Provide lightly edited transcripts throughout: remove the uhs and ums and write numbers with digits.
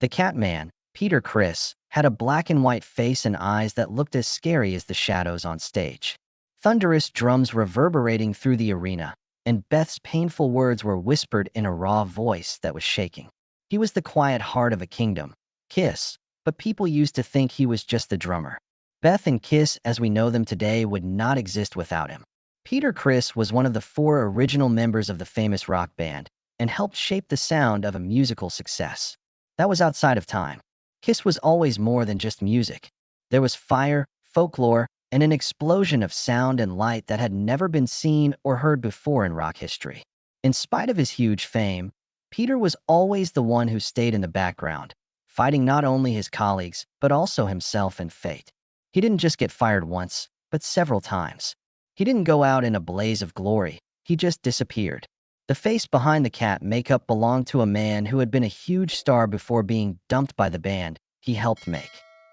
The Catman, Peter Criss, had a black and white face and eyes that looked as scary as the shadows on stage. Thunderous drums reverberating through the arena, and Beth's painful words were whispered in a raw voice that was shaking. He was the quiet heart of a kingdom, KISS, but people used to think he was just the drummer. Beth and KISS, as we know them today, would not exist without him. Peter Criss was one of the 4 original members of the famous rock band and helped shape the sound of a musical success. That was outside of time. KISS was always more than just music. There was fire, folklore, and an explosion of sound and light that had never been seen or heard before in rock history. In spite of his huge fame, Peter was always the one who stayed in the background, fighting not only his colleagues, but also himself and fate. He didn't just get fired once, but several times. He didn't go out in a blaze of glory, he just disappeared. The face behind the cat makeup belonged to a man who had been a huge star before being dumped by the band he helped make.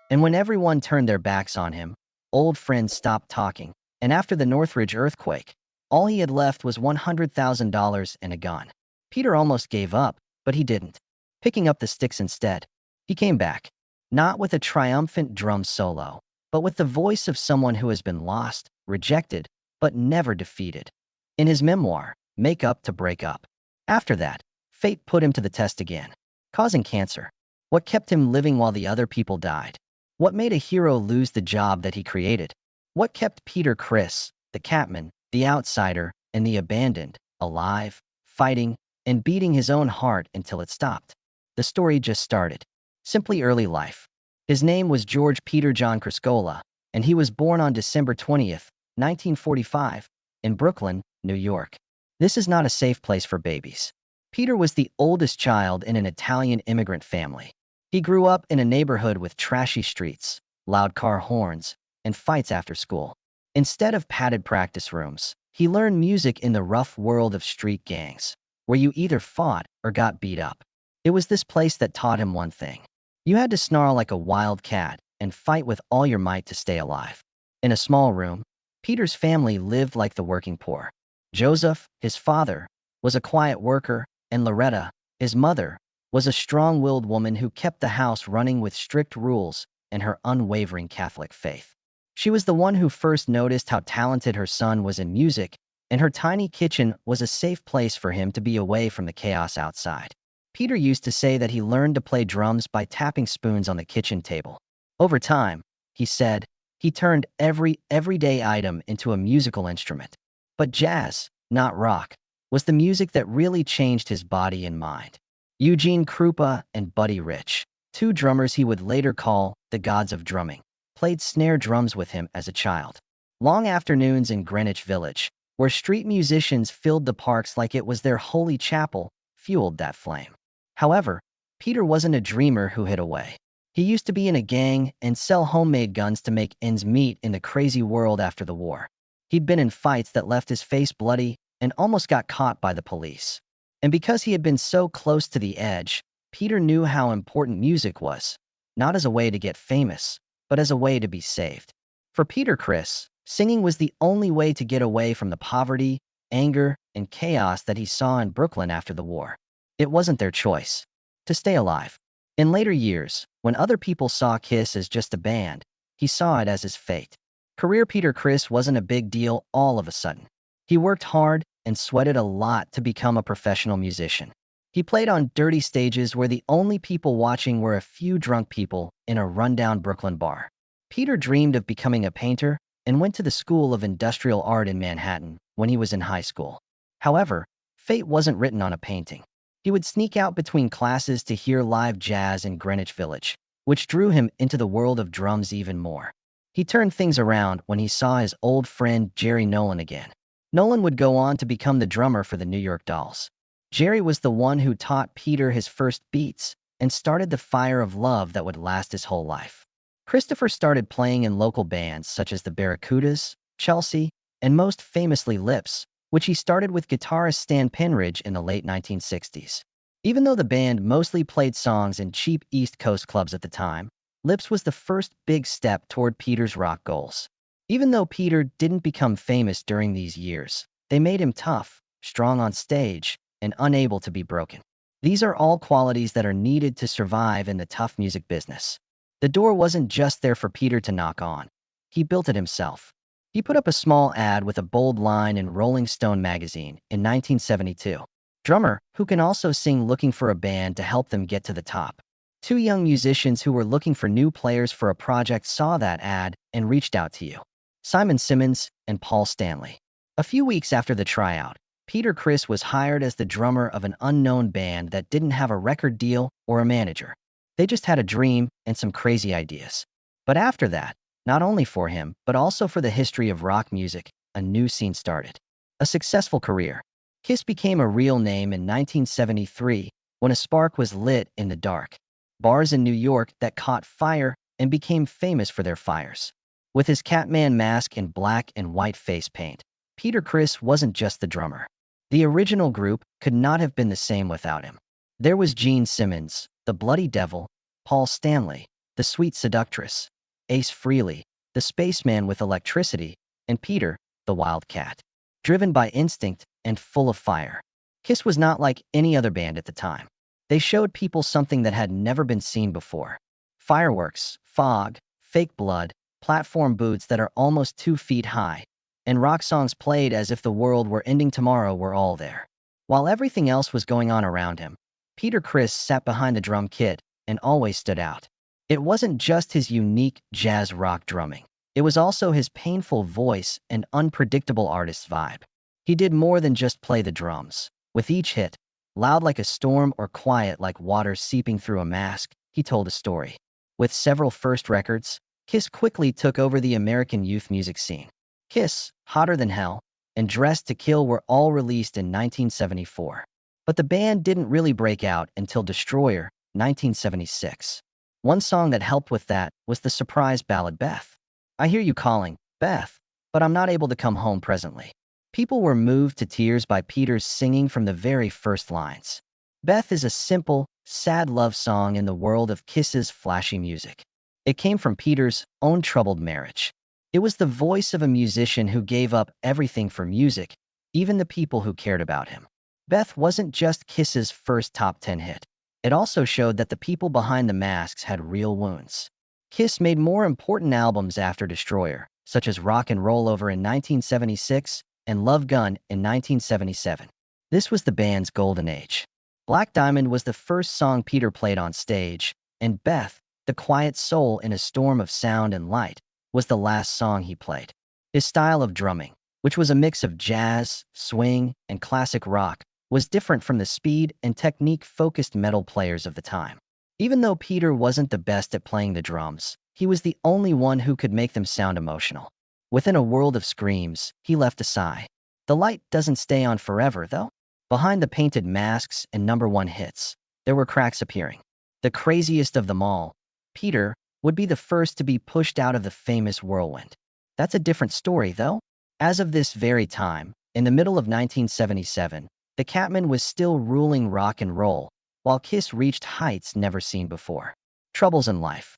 And when everyone turned their backs on him, old friends stopped talking, and after the Northridge earthquake, all he had left was $100,000 and a gun. Peter almost gave up, but he didn't. Picking up the sticks instead, he came back, not with a triumphant drum solo, but with the voice of someone who has been lost, rejected, but never defeated. In his memoir, Make Up to Break Up. After that, fate put him to the test again, causing cancer. What kept him living while the other people died? What made a hero lose the job that he created? What kept Peter Criss, the Catman, the outsider, and the abandoned, alive, fighting, and beating his own heart until it stopped? The story just started. Simply early life. His name was George Peter John Criscola, and he was born on December 20th, 1945, in Brooklyn, New York. This is not a safe place for babies. Peter was the oldest child in an Italian immigrant family. He grew up in a neighborhood with trashy streets, loud car horns, and fights after school. Instead of padded practice rooms, he learned music in the rough world of street gangs, where you either fought or got beat up. It was this place that taught him one thing. You had to snarl like a wild cat and fight with all your might to stay alive. In a small room, Peter's family lived like the working poor. Joseph, his father, was a quiet worker, and Loretta, his mother, was a strong-willed woman who kept the house running with strict rules and her unwavering Catholic faith. She was the one who first noticed how talented her son was in music, and her tiny kitchen was a safe place for him to be away from the chaos outside. Peter used to say that he learned to play drums by tapping spoons on the kitchen table. Over time, he said, he turned every everyday item into a musical instrument. But jazz, not rock, was the music that really changed his body and mind. Eugene Krupa and Buddy Rich, 2 drummers he would later call the gods of drumming, played snare drums with him as a child. Long afternoons in Greenwich Village, where street musicians filled the parks like it was their holy chapel, fueled that flame. However, Peter wasn't a dreamer who hid away. He used to be in a gang and sell homemade guns to make ends meet in the crazy world after the war. He'd been in fights that left his face bloody and almost got caught by the police. And because he had been so close to the edge, Peter knew how important music was, not as a way to get famous, but as a way to be saved. For Peter Criss, singing was the only way to get away from the poverty, anger, and chaos that he saw in Brooklyn after the war. It wasn't their choice. To stay alive. In later years, when other people saw KISS as just a band, he saw it as his fate. Career Peter Criss wasn't a big deal all of a sudden. He worked hard and sweated a lot to become a professional musician. He played on dirty stages where the only people watching were a few drunk people in a rundown Brooklyn bar. Peter dreamed of becoming a painter and went to the School of Industrial Art in Manhattan when he was in high school. However, fate wasn't written on a painting. He would sneak out between classes to hear live jazz in Greenwich Village, which drew him into the world of drums even more. He turned things around when he saw his old friend Jerry Nolan again. Nolan would go on to become the drummer for the New York Dolls. Jerry was the one who taught Peter his first beats and started the fire of love that would last his whole life. Christopher started playing in local bands such as the Barracudas, Chelsea, and most famously Lips, which he started with guitarist Stan Penridge in the late 1960s. Even though the band mostly played songs in cheap East Coast clubs at the time, Lips was the first big step toward Peter's rock goals. Even though Peter didn't become famous during these years, they made him tough, strong on stage, and unable to be broken. These are all qualities that are needed to survive in the tough music business. The door wasn't just there for Peter to knock on. He built it himself. He put up a small ad with a bold line in Rolling Stone magazine in 1972. Drummer who can also sing, looking for a band to help them get to the top. Two young musicians who were looking for new players for a project saw that ad and reached out to you. Simmons and Paul Stanley. A few weeks after the tryout, Peter Criss was hired as the drummer of an unknown band that didn't have a record deal or a manager. They just had a dream and some crazy ideas. But after that, not only for him, but also for the history of rock music, a new scene started. A successful career. KISS became a real name in 1973 when a spark was lit in the dark. Bars in New York that caught fire and became famous for their fires. With his Catman mask and black and white face paint, Peter Criss wasn't just the drummer. The original group could not have been the same without him. There was Simmons, the bloody devil, Paul Stanley, the sweet seductress, Ace Frehley, the spaceman with electricity, and Peter, the wildcat, driven by instinct and full of fire. KISS was not like any other band at the time. They showed people something that had never been seen before. Fireworks, fog, fake blood, platform boots that are almost 2 feet high, and rock songs played as if the world were ending tomorrow were all there. While everything else was going on around him, Peter Criss sat behind the drum kit and always stood out. It wasn't just his unique jazz rock drumming. It was also his painful voice and unpredictable artist vibe. He did more than just play the drums. With each hit, loud like a storm or quiet like water seeping through a mask, he told a story. With several first records, KISS quickly took over the American youth music scene. KISS, Hotter Than Hell, and Dressed to Kill were all released in 1974. But the band didn't really break out until Destroyer, 1976. One song that helped with that was the surprise ballad Beth. I hear you calling, Beth, but I'm not able to come home presently. People were moved to tears by Peter's singing from the very first lines. Beth is a simple, sad love song in the world of KISS's flashy music. It came from Peter's own troubled marriage. It was the voice of a musician who gave up everything for music, even the people who cared about him. Beth wasn't just KISS's first top 10 hit. It also showed that the people behind the masks had real wounds. KISS made more important albums after Destroyer, such as Rock and Roll Over in 1976 and Love Gun in 1977. This was the band's golden age. Black Diamond was the first song Peter played on stage, and Beth, the quiet soul in a storm of sound and light, was the last song he played. His style of drumming, which was a mix of jazz, swing, and classic rock, was different from the speed and technique-focused metal players of the time. Even though Peter wasn't the best at playing the drums, he was the only one who could make them sound emotional. Within a world of screams, he left a sigh. The light doesn't stay on forever, though. Behind the painted masks and #1 hits, there were cracks appearing. The craziest of them all, Peter would be the first to be pushed out of the famous whirlwind. That's a different story, though. As of this very time, in the middle of 1977, the Catman was still ruling rock and roll, while KISS reached heights never seen before. Troubles in life.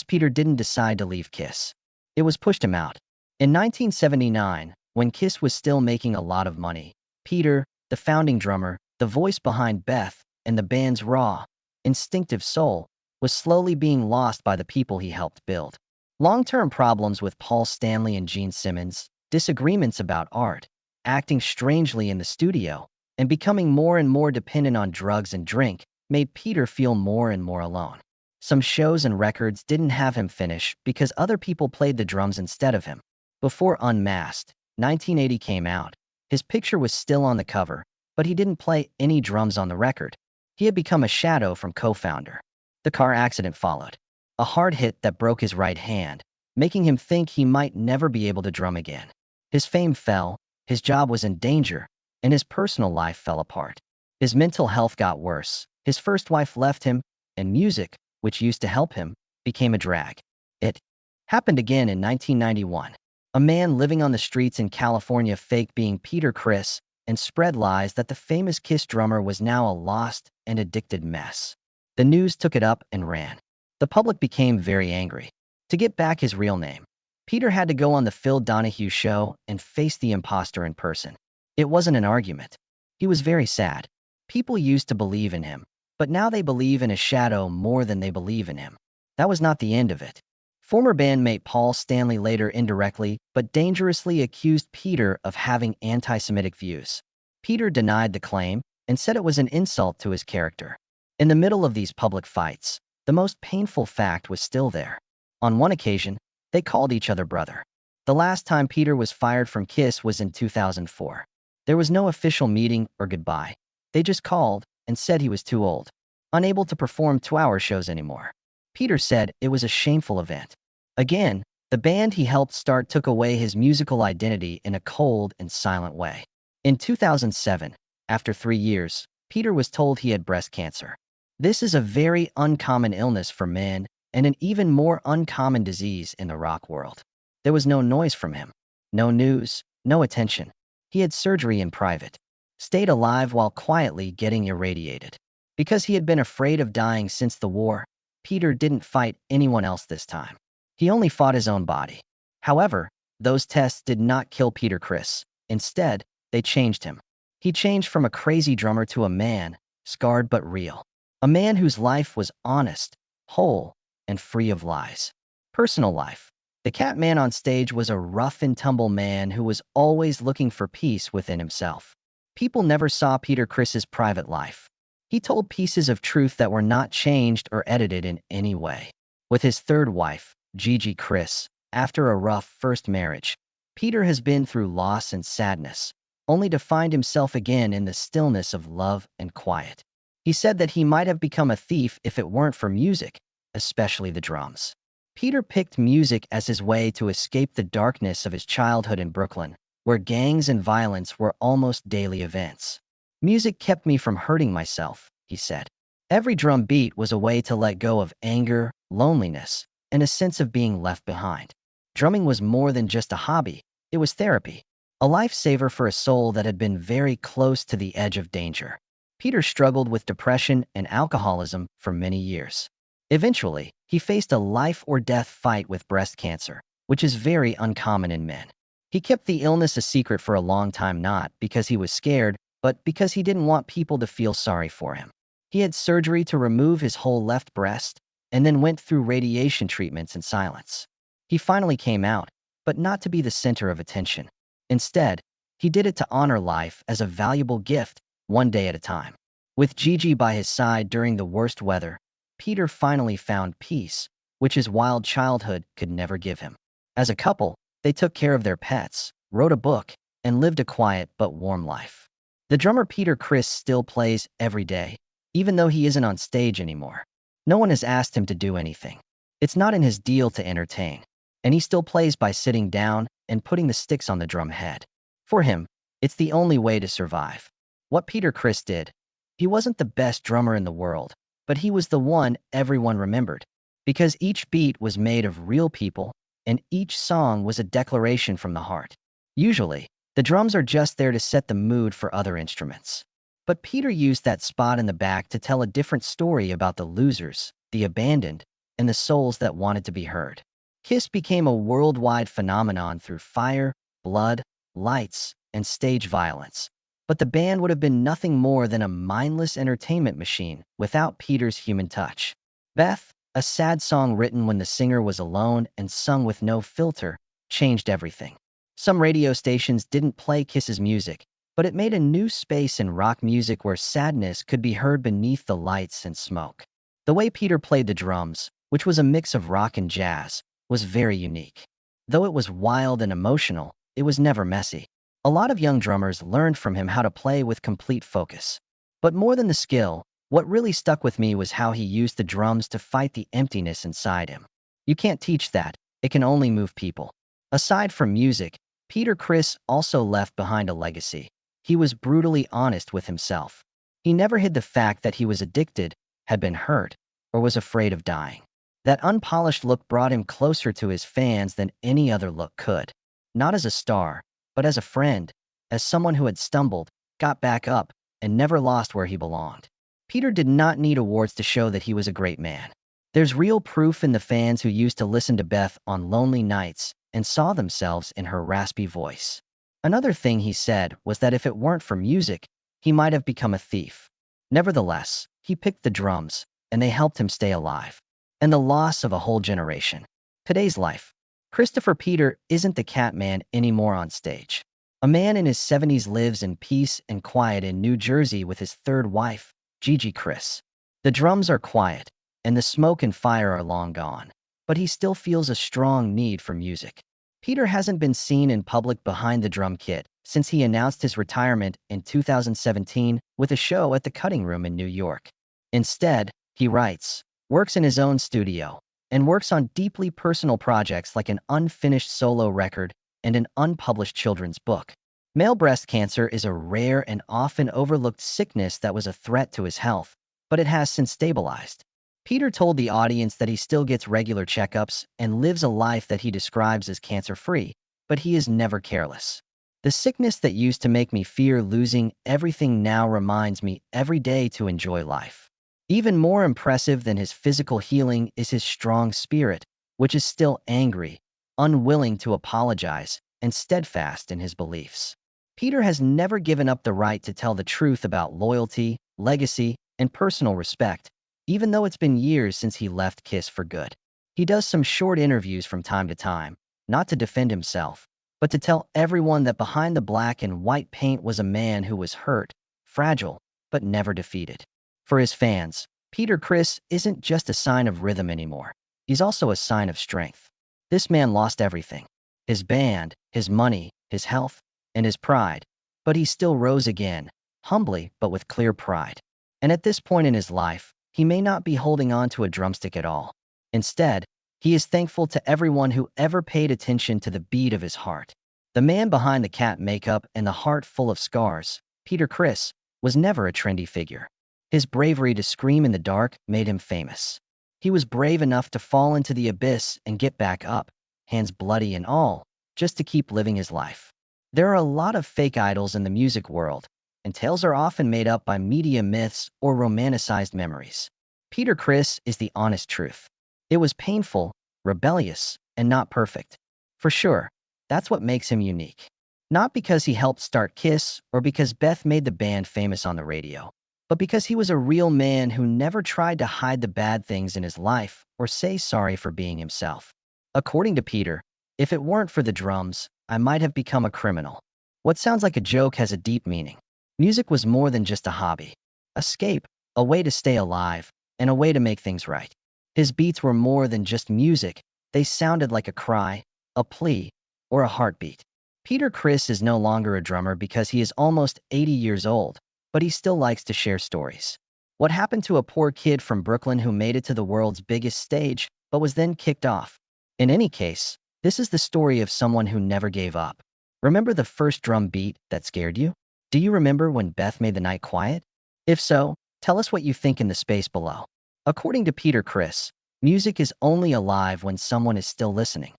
Peter didn't decide to leave KISS. It was pushed him out. In 1979, when KISS was still making a lot of money, Peter, the founding drummer, the voice behind Beth, and the band's raw, instinctive soul, was slowly being lost by the people he helped build. Long-term problems with Paul Stanley and Simmons, disagreements about art, acting strangely in the studio, and becoming more and more dependent on drugs and drink made Peter feel more and more alone. Some shows and records didn't have him finish because other people played the drums instead of him. Before Unmasked, 1980 came out, his picture was still on the cover, but he didn't play any drums on the record. He had become a shadow from co-founder. The car accident followed. A hard hit that broke his right hand, making him think he might never be able to drum again. His fame fell, his job was in danger, and his personal life fell apart. His mental health got worse, his first wife left him, and music, which used to help him, became a drag. It happened again in 1991. A man living on the streets in California faked being Peter Criss and spread lies that the famous KISS drummer was now a lost and addicted mess. The news took it up and ran. The public became very angry. To get back his real name, Peter had to go on the Phil Donahue show and face the imposter in person. It wasn't an argument. He was very sad. People used to believe in him, but now they believe in a shadow more than they believe in him. That was not the end of it. Former bandmate Paul Stanley later indirectly but dangerously accused Peter of having anti-Semitic views. Peter denied the claim and said it was an insult to his character. In the middle of these public fights, the most painful fact was still there. On one occasion, they called each other brother. The last time Peter was fired from KISS was in 2004. There was no official meeting or goodbye. They just called and said he was too old, unable to perform 2-hour shows anymore. Peter said it was a shameful event. Again, the band he helped start took away his musical identity in a cold and silent way. In 2007, after 3 years, Peter was told he had breast cancer. This is a very uncommon illness for men and an even more uncommon disease in the rock world. There was no noise from him, no news, no attention. He had surgery in private, stayed alive while quietly getting irradiated. Because he had been afraid of dying since the war, Peter didn't fight anyone else this time. He only fought his own body. However, those tests did not kill Peter Criss. Instead, they changed him. He changed from a crazy drummer to a man, scarred but real. A man whose life was honest, whole, and free of lies. Personal life. The Catman on stage was a rough and tumble man who was always looking for peace within himself. People never saw Peter Criss's private life. He told pieces of truth that were not changed or edited in any way. With his third wife, Gigi Criss, after a rough first marriage, Peter has been through loss and sadness, only to find himself again in the stillness of love and quiet. He said that he might have become a thief if it weren't for music, especially the drums. Peter picked music as his way to escape the darkness of his childhood in Brooklyn, where gangs and violence were almost daily events. Music kept me from hurting myself, he said. Every drum beat was a way to let go of anger, loneliness, and a sense of being left behind. Drumming was more than just a hobby, it was therapy, a lifesaver for a soul that had been very close to the edge of danger. Peter struggled with depression and alcoholism for many years. Eventually, he faced a life-or-death fight with breast cancer, which is very uncommon in men. He kept the illness a secret for a long time, not because he was scared, but because he didn't want people to feel sorry for him. He had surgery to remove his whole left breast, and then went through radiation treatments in silence. He finally came out, but not to be the center of attention. Instead, he did it to honor life as a valuable gift, one day at a time. With Gigi by his side during the worst weather, Peter finally found peace, which his wild childhood could never give him. As a couple, they took care of their pets, wrote a book, and lived a quiet but warm life. The drummer Peter Criss still plays every day, even though he isn't on stage anymore. No one has asked him to do anything. It's not in his deal to entertain, and he still plays by sitting down and putting the sticks on the drum head. For him, it's the only way to survive. What Peter Criss did, he wasn't the best drummer in the world, but he was the one everyone remembered, because each beat was made of real people, and each song was a declaration from the heart. Usually, the drums are just there to set the mood for other instruments. But Peter used that spot in the back to tell a different story about the losers, the abandoned, and the souls that wanted to be heard. KISS became a worldwide phenomenon through fire, blood, lights, and stage violence. But the band would have been nothing more than a mindless entertainment machine without Peter's human touch. Beth, a sad song written when the singer was alone and sung with no filter, changed everything. Some radio stations didn't play KISS's music, but it made a new space in rock music where sadness could be heard beneath the lights and smoke. The way Peter played the drums, which was a mix of rock and jazz, was very unique. Though it was wild and emotional, it was never messy. A lot of young drummers learned from him how to play with complete focus. But more than the skill, what really stuck with me was how he used the drums to fight the emptiness inside him. You can't teach that, it can only move people. Aside from music, Peter Criss also left behind a legacy. He was brutally honest with himself. He never hid the fact that he was addicted, had been hurt, or was afraid of dying. That unpolished look brought him closer to his fans than any other look could. Not as a star, but as a friend, as someone who had stumbled, got back up, and never lost where he belonged. Peter did not need awards to show that he was a great man. There's real proof in the fans who used to listen to Beth on lonely nights and saw themselves in her raspy voice. Another thing he said was that if it weren't for music, he might have become a thief. Nevertheless, he picked the drums, and they helped him stay alive. And the loss of a whole generation. Today's life. Christopher Peter isn't the Catman anymore on stage. A man in his 70s lives in peace and quiet in New Jersey with his third wife, Peter Criss. The drums are quiet, and the smoke and fire are long gone, but he still feels a strong need for music. Peter hasn't been seen in public behind the drum kit since he announced his retirement in 2017 with a show at the Cutting Room in New York. Instead, he writes, works in his own studio, and works on deeply personal projects like an unfinished solo record and an unpublished children's book. Male breast cancer is a rare and often overlooked sickness that was a threat to his health, but it has since stabilized. Peter told the audience that he still gets regular checkups and lives a life that he describes as cancer-free, but he is never careless. The sickness that used to make me fear losing everything now reminds me every day to enjoy life. Even more impressive than his physical healing is his strong spirit, which is still angry, unwilling to apologize, and steadfast in his beliefs. Peter has never given up the right to tell the truth about loyalty, legacy, and personal respect, even though it's been years since he left KISS for good. He does some short interviews from time to time, not to defend himself, but to tell everyone that behind the black and white paint was a man who was hurt, fragile, but never defeated. For his fans, Peter Criss isn't just a sign of rhythm anymore. He's also a sign of strength. This man lost everything: his band, his money, his health, and his pride. But he still rose again, humbly but with clear pride. And at this point in his life, he may not be holding on to a drumstick at all. Instead, he is thankful to everyone who ever paid attention to the beat of his heart. The man behind the cat makeup and the heart full of scars, Peter Criss, was never a trendy figure. His bravery to scream in the dark made him famous. He was brave enough to fall into the abyss and get back up, hands bloody and all, just to keep living his life. There are a lot of fake idols in the music world, and tales are often made up by media myths or romanticized memories. Peter Criss is the honest truth. It was painful, rebellious, and not perfect. For sure, that's what makes him unique. Not because he helped start KISS or because Beth made the band famous on the radio, but because he was a real man who never tried to hide the bad things in his life or say sorry for being himself. According to Peter, if it weren't for the drums, I might have become a criminal. What sounds like a joke has a deep meaning. Music was more than just a hobby, escape, a way to stay alive, and a way to make things right. His beats were more than just music. They sounded like a cry, a plea, or a heartbeat. Peter Criss is no longer a drummer because he is almost 80 years old, but he still likes to share stories. What happened to a poor kid from Brooklyn who made it to the world's biggest stage, but was then kicked off? In any case, this is the story of someone who never gave up. Remember the first drum beat that scared you? Do you remember when Beth made the night quiet? If so, tell us what you think in the space below. According to Peter Criss, music is only alive when someone is still listening.